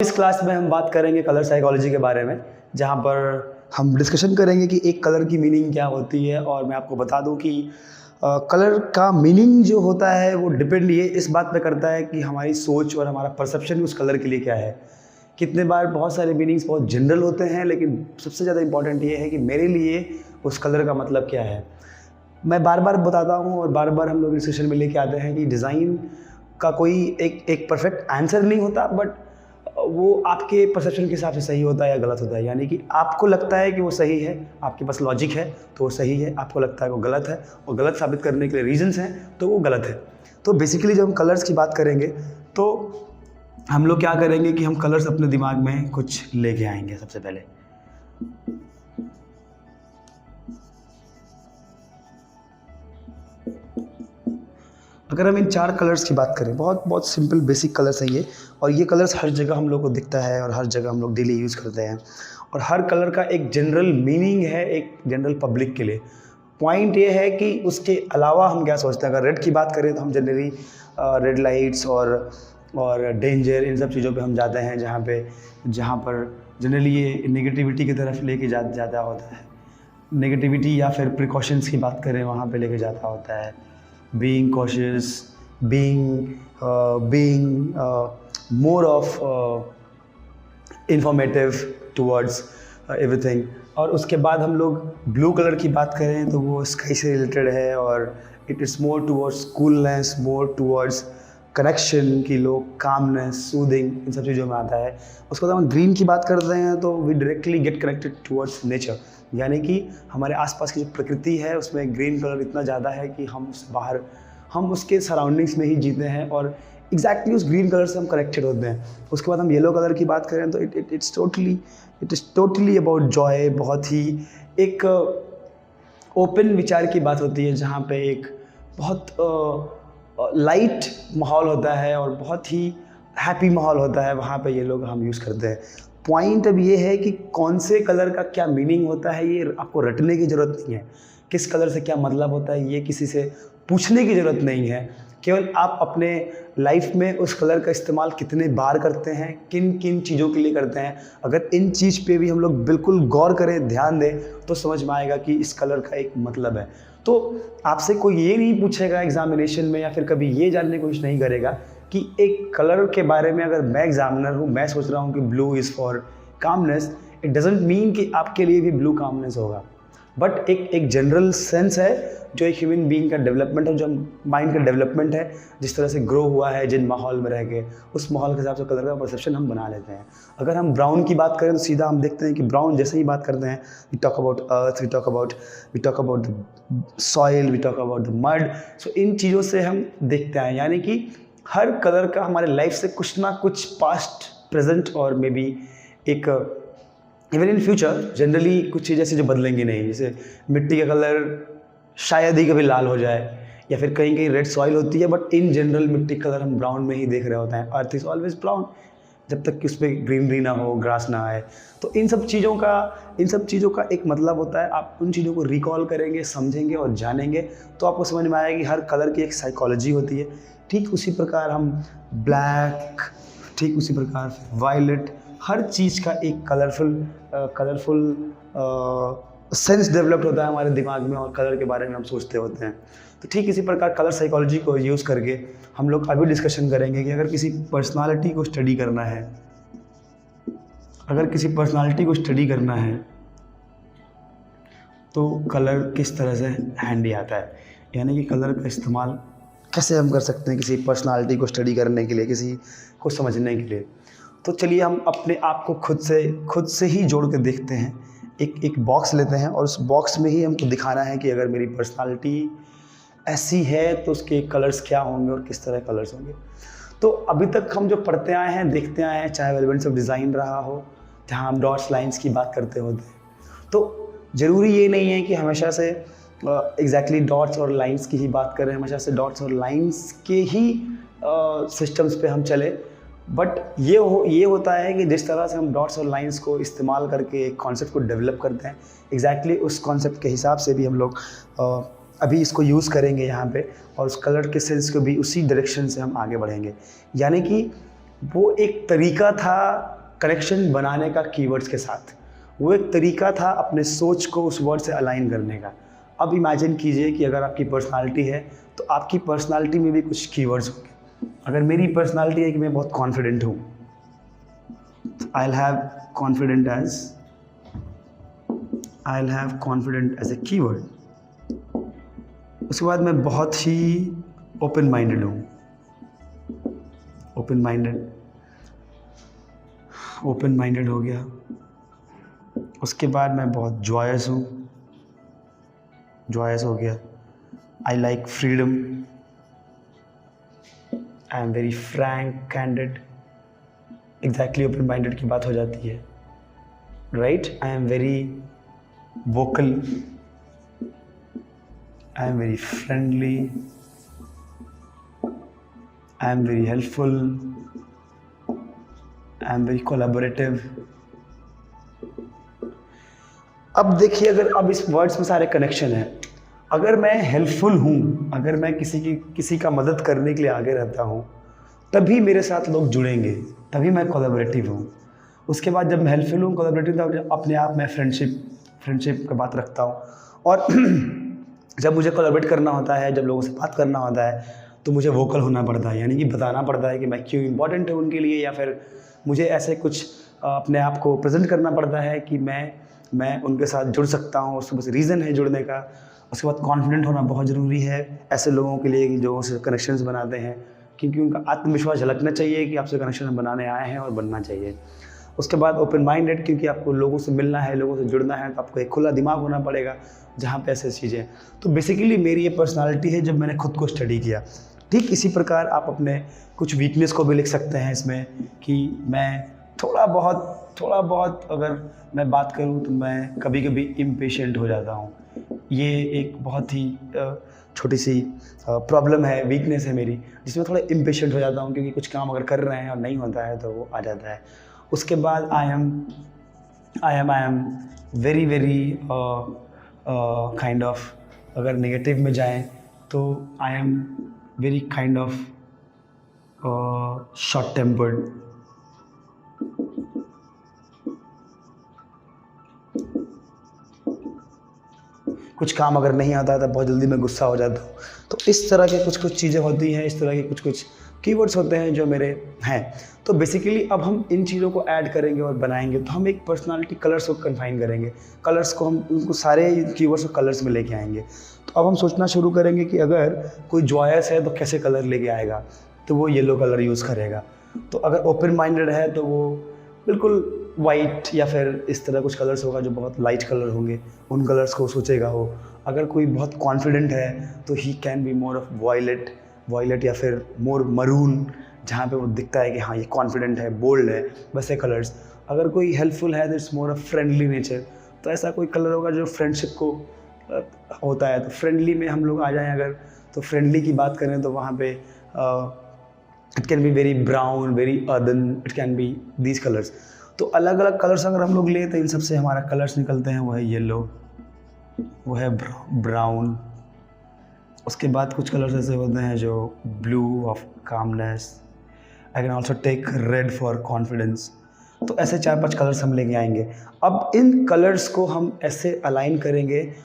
इस क्लास में हम बात करेंगे कलर साइकोलॉजी के बारे में, जहाँ पर हम डिस्कशन करेंगे कि एक कलर की मीनिंग क्या होती है। और मैं आपको बता दूं कि कलर का मीनिंग जो होता है वो डिपेंड ये इस बात पे करता है कि हमारी सोच और हमारा परसेप्शन उस कलर के लिए क्या है। कितने बार बहुत सारे मीनिंग्स बहुत जनरल होते हैं, लेकिन सबसे ज़्यादा इंपॉर्टेंट ये है कि मेरे लिए उस कलर का मतलब क्या है। मैं बार बार बताता हूँ और बार बार हम लोग डिस्कशन में लेके आते हैं कि डिज़ाइन का कोई एक परफेक्ट आंसर नहीं होता, बट वो आपके परसेप्शन के हिसाब से सही होता है या गलत होता है। यानी कि आपको लगता है कि वो सही है, आपके पास लॉजिक है तो वो सही है, आपको लगता है वो गलत है और गलत साबित करने के लिए रीजंस हैं तो वो गलत है। तो बेसिकली जब हम कलर्स की बात करेंगे तो हम लोग क्या करेंगे कि हम कलर्स अपने दिमाग में कुछ लेके आएंगे। सबसे पहले अगर हम इन 4 कलर्स की बात करें, बहुत बहुत सिंपल बेसिक कलर्स हैं ये, और ये कलर्स हर जगह हम लोग को दिखता है और हर जगह हम लोग डेली यूज़ करते हैं। और हर कलर का एक जनरल मीनिंग है एक जनरल पब्लिक के लिए। पॉइंट ये है कि उसके अलावा हम क्या सोचते हैं। अगर रेड की बात करें तो हम जनरली रेड लाइट्स और डेंजर, इन सब चीज़ों पे हम जाते हैं, जहाँ पर जनरली ये नेगेटिविटी की तरफ लेके जाता होता है। नेगेटिविटी या फिर प्रिकॉशंस की बात करें, वहाँ पे लेके जाता होता है। being cautious, being more of informative towards everything। और उसके बाद हम लोग ब्लू कलर की बात करें तो वो स्काई से रिलेटेड है और it is more towards coolness, more towards connection की लोग कामनेस, सूदिंग, इन सब चीज़ों में आता है। उसके बाद हम ग्रीन की बात करते हैं तो we directly get connected towards nature, यानी कि हमारे आसपास की जो प्रकृति है उसमें ग्रीन कलर इतना ज़्यादा है कि हम उसके सराउंडिंग्स में ही जीते हैं और एग्जैक्टली उस ग्रीन कलर से हम कनेक्टेड होते हैं। उसके बाद हम येलो कलर की बात करें तो it is totally about Joy. बहुत ही एक ओपन विचार की बात होती है, जहाँ पे एक बहुत लाइट माहौल होता है और बहुत ही हैप्पी माहौल होता है। वहाँ पे ये लोग हम यूज़ करते हैं। पॉइंट अब ये है कि कौन से कलर का क्या मीनिंग होता है ये आपको रटने की ज़रूरत नहीं है। किस कलर से क्या मतलब होता है ये किसी से पूछने की ज़रूरत नहीं है। केवल आप अपने लाइफ में उस कलर का इस्तेमाल कितने बार करते हैं, किन किन चीज़ों के लिए करते हैं। अगर इन चीज़ पे भी हम लोग बिल्कुल गौर करें, ध्यान दें, तो समझ में आएगा कि इस कलर का एक मतलब है। तो आपसे कोई ये नहीं पूछेगा एग्जामिनेशन में या फिर कभी ये जानने की कोशिश नहीं करेगा कि एक कलर के बारे में अगर मैं एग्जामिनर हूँ, मैं सोच रहा हूँ कि blue is for calmness, it doesn't mean कि आपके लिए भी ब्लू कामनेस होगा। बट एक जनरल सेंस है जो एक ह्यूमन बीइंग का डेवलपमेंट है, जो माइंड का डेवलपमेंट है, जिस तरह से ग्रो हुआ है जिन माहौल में रह के, उस माहौल के हिसाब से कलर का परसेप्शन हम बना लेते हैं। अगर हम ब्राउन की बात करें तो सीधा हम देखते हैं कि ब्राउन जैसे ही बात करते हैं, we talk about earth, we talk about the soil, we talk about the mud. So इन चीज़ों से हम देखते हैं, यानी कि हर कलर का हमारे लाइफ से कुछ ना कुछ पास्ट, प्रेजेंट और मे बी एक इवन इन फ्यूचर जनरली कुछ चीज़ें ऐसी जो बदलेंगी नहीं। जैसे मिट्टी का कलर शायद ही कभी लाल हो जाए, या फिर कहीं कहीं रेड सॉइल होती है, बट इन जनरल मिट्टी कलर हम ब्राउन में ही देख रहे होते हैं। अर्थ इज़ ऑलवेज ब्राउन, जब तक कि उस पर ग्रीनरी ना हो, ग्रास ना आए। तो इन सब चीज़ों का एक मतलब होता है। आप उन चीज़ों को रिकॉल करेंगे, समझेंगे और जानेंगे तो आपको समझ में आएगा कि हर कलर की एक साइकोलॉजी होती है। ठीक उसी प्रकार हम ब्लैक, ठीक उसी प्रकार वायलेट, हर चीज़ का एक कलरफुल सेंस डेवलप्ड होता है हमारे दिमाग में और कलर के बारे में हम सोचते होते हैं। तो ठीक इसी प्रकार कलर साइकोलॉजी को यूज़ करके हम लोग अभी डिस्कशन करेंगे कि अगर किसी पर्सनालिटी को स्टडी करना है तो कलर किस तरह से हैंडी आता है, यानी कि कलर का इस्तेमाल कैसे हम कर सकते हैं किसी पर्सनालिटी को स्टडी करने के लिए, किसी को समझने के लिए। तो चलिए हम अपने आप को खुद से ही जोड़ के देखते हैं। एक बॉक्स लेते हैं और उस बॉक्स में ही हमको दिखाना है कि अगर मेरी पर्सनालिटी ऐसी है तो उसके कलर्स क्या होंगे और किस तरह कलर्स होंगे। तो अभी तक हम जो पढ़ते आए हैं, देखते आए हैं, चाहे एलिमेंट्स ऑफ डिज़ाइन रहा हो, जहाँ हम डॉट्स लाइंस की बात करते होते हैं, तो ज़रूरी ये नहीं है कि हमेशा से एग्जैक्टली डॉट्स और लाइंस की ही बात करें, हमेशा से डॉट्स और लाइंस के ही सिस्टम्स पे हम चले। बट ये होता है कि जिस तरह से हम डॉट्स और लाइंस को इस्तेमाल करके एक कॉन्सेप्ट को डेवलप करते हैं, एग्जैक्टली उस कॉन्सेप्ट के हिसाब से भी हम लोग अभी इसको यूज़ करेंगे यहाँ पे, और उस कलर के सेंस को भी उसी डायरेक्शन से हम आगे बढ़ेंगे। यानी कि वो एक तरीका था कनेक्शन बनाने का कीवर्ड्स के साथ, वो एक तरीका था अपने सोच को उस वर्ड से अलाइन करने का। अब इमेजिन कीजिए कि अगर आपकी पर्सनालिटी है तो आपकी पर्सनालिटी में भी कुछ कीवर्ड्स होंगे। अगर मेरी पर्सनालिटी है कि मैं बहुत कॉन्फिडेंट हूँ, I'll have confident as a keyword। उसके बाद मैं बहुत ही ओपन माइंडेड हूँ, ओपन माइंडेड हो गया। उसके बाद मैं बहुत जॉयस हूँ, जॉयस हो गया। I like freedom, I am very Frank, candid. Exactly open minded की बात हो जाती है, right. I am very vocal, I am very friendly, I am very helpful, I am very collaborative. अब देखिए, अगर अब इस वर्ड्स में सारे कनेक्शन है। अगर मैं हेल्पफुल हूँ, अगर मैं किसी का मदद करने के लिए आगे रहता हूँ, तभी मेरे साथ लोग जुड़ेंगे, तभी मैं कोलैबोरेटिव हूँ। उसके बाद जब मैं हेल्पफुल हूँ, कोलैबोरेटिव, तो अपने आप मैं फ्रेंडशिप का बात रखता हूँ। और जब मुझे कोलैबोरेट करना होता है, जब लोगों से बात करना होता है, तो मुझे वोकल होना पड़ता है, यानी कि बताना पड़ता है कि मैं क्यों इम्पोर्टेंट हूँ उनके लिए, या फिर मुझे ऐसे कुछ अपने आप को प्रेजेंट करना पड़ता है कि मैं उनके साथ जुड़ सकता हूँ, उसके बस रीज़न है जुड़ने का। उसके बाद कॉन्फिडेंट होना बहुत ज़रूरी है ऐसे लोगों के लिए जो उनसे कनेक्शंस बनाते हैं, क्योंकि उनका आत्मविश्वास झलकना चाहिए कि आपसे कनेक्शन बनाने आए हैं और बनना चाहिए। उसके बाद ओपन माइंडेड, क्योंकि आपको लोगों से मिलना है, लोगों से जुड़ना है, तो आपको एक खुला दिमाग होना पड़ेगा जहाँ पे ऐसी चीज़ें। तो बेसिकली मेरी ये पर्सनालिटी है जब मैंने खुद को स्टडी किया। ठीक इसी प्रकार आप अपने कुछ वीकनेस को भी लिख सकते हैं इसमें, कि मैं थोड़ा बहुत अगर मैं बात करूं तो मैं कभी कभी इम्पेशेंट हो जाता हूं। ये एक बहुत ही छोटी सी प्रॉब्लम है, वीकनेस है मेरी, जिसमें थोड़ा इम्पेशेंट हो जाता हूं, क्योंकि कुछ काम अगर कर रहे हैं और नहीं होता है तो वो आ जाता है। उसके बाद I am very kind of, अगर नेगेटिव में जाएं तो I am very kind of short tempered. कुछ काम अगर नहीं आता है तो बहुत जल्दी मैं गुस्सा हो जाता हूँ। तो इस तरह के कुछ चीज़ें होती हैं, इस तरह के कुछ कीवर्ड्स होते हैं जो मेरे हैं। तो बेसिकली अब हम इन चीज़ों को ऐड करेंगे और बनाएंगे, तो हम एक पर्सनालिटी कलर्स को कन्फाइन करेंगे। कलर्स को हम उनको सारे कीवर्ड्स को कलर्स में लेके आएंगे। तो अब हम सोचना शुरू करेंगे कि अगर कोई जॉयस है तो कैसे कलर लेके आएगा, तो वो येलो कलर यूज़ करेगा। तो अगर ओपन माइंडेड है तो वो बिल्कुल वाइट या फिर इस तरह कुछ कलर्स होगा जो बहुत लाइट कलर होंगे, उन कलर्स को सोचेगा वो। अगर कोई बहुत कॉन्फिडेंट है तो he can be more of violet या फिर मोर मरून, जहाँ पे वो दिखता है कि हाँ ये कॉन्फिडेंट है, बोल्ड है, वैसे कलर्स। अगर कोई हेल्पफुल है तो it's more of friendly nature, तो ऐसा कोई कलर होगा जो फ्रेंडशिप को होता है। तो फ्रेंडली में हम लोग आ जाएं अगर, तो फ्रेंडली की बात करें तो वहाँ पे it can be very brown, very earthen, it can be these colours. तो अलग अलग कलर्स अगर हम लोग लें तो इन सब से हमारा कलर्स निकलते हैं। वो है येलो, वो है ब्राउन। उसके बाद कुछ कलर्स ऐसे होते हैं जो blue of calmness, I can also take red for confidence. तो ऐसे 4-5 कलर्स हम लेके आएंगे। अब इन कलर्स को हम ऐसे अलाइन करेंगे